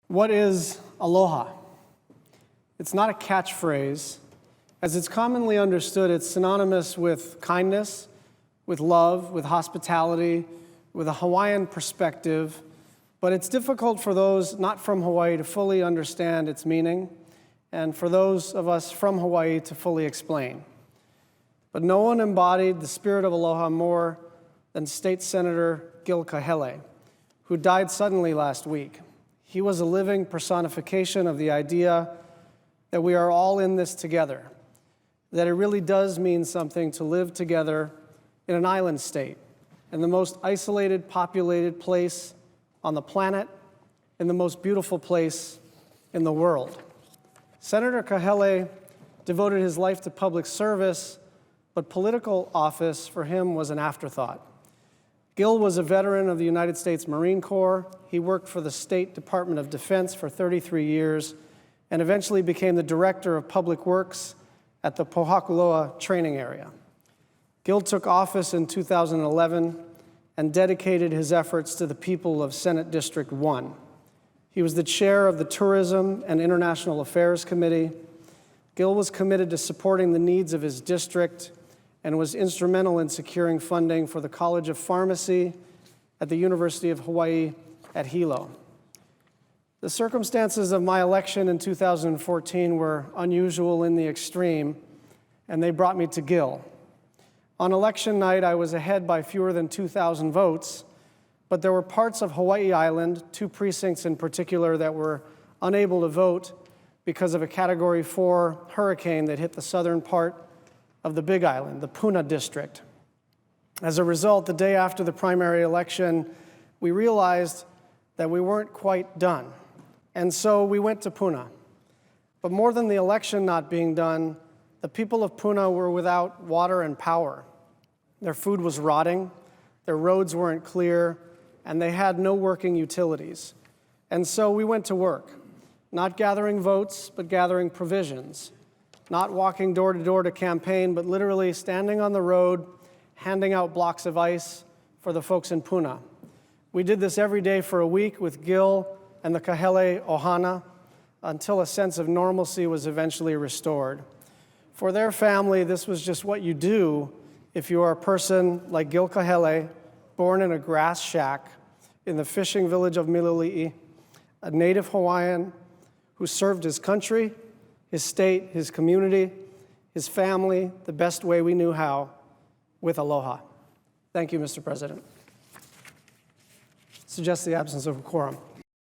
What is aloha? It's not a catchphrase. As it's commonly understood, it's synonymous with kindness, with love, with hospitality, with a Hawaiian perspective, but it's difficult for those not from Hawaii to fully understand its meaning, and for those of us from Hawaii to fully explain. But no one embodied the spirit of aloha more than State Senator Gil Kahele, who died suddenly last week. He was a living personification of the idea that we are all in this together, that it really does mean something to live together in an island state, in the most isolated, populated place on the planet, in the most beautiful place in the world. Senator Kahele devoted his life to public service, but political office for him was an afterthought. Gil was a veteran of the United States Marine Corps. He worked for the State Department of Defense for 33 years and eventually became the Director of Public Works at the Pohakuloa training area. Gil took office in 2011 and dedicated his efforts to the people of Senate District 1. He was the chair of the Tourism and International Affairs Committee. Gil was committed to supporting the needs of his district and was instrumental in securing funding for the College of Pharmacy at the University of Hawaii at Hilo. The circumstances of my election in 2014 were unusual in the extreme, and they brought me to Gil. On election night, I was ahead by fewer than 2,000 votes, but there were parts of Hawaii Island, 2 precincts in particular, that were unable to vote because of a Category 4 hurricane that hit the southern part of the Big Island, the Puna district. As a result, the day after the primary election, we realized that we weren't quite done. And so we went to Puna. But more than the election not being done, the people of Puna were without water and power. Their food was rotting, their roads weren't clear, and they had no working utilities. And so we went to work, not gathering votes, but gathering provisions, not walking door to door to campaign, but literally standing on the road, handing out blocks of ice for the folks in Puna. We did this every day for a week with Gil and the Kahele Ohana until a sense of normalcy was eventually restored. For their family, this was just what you do if you are a person like Gil Kahele, born in a grass shack in the fishing village of Milili'i, a native Hawaiian who served his country, his state, his community, his family, the best way we knew how, with aloha. Thank you, Mr. President. Suggest the absence of a quorum.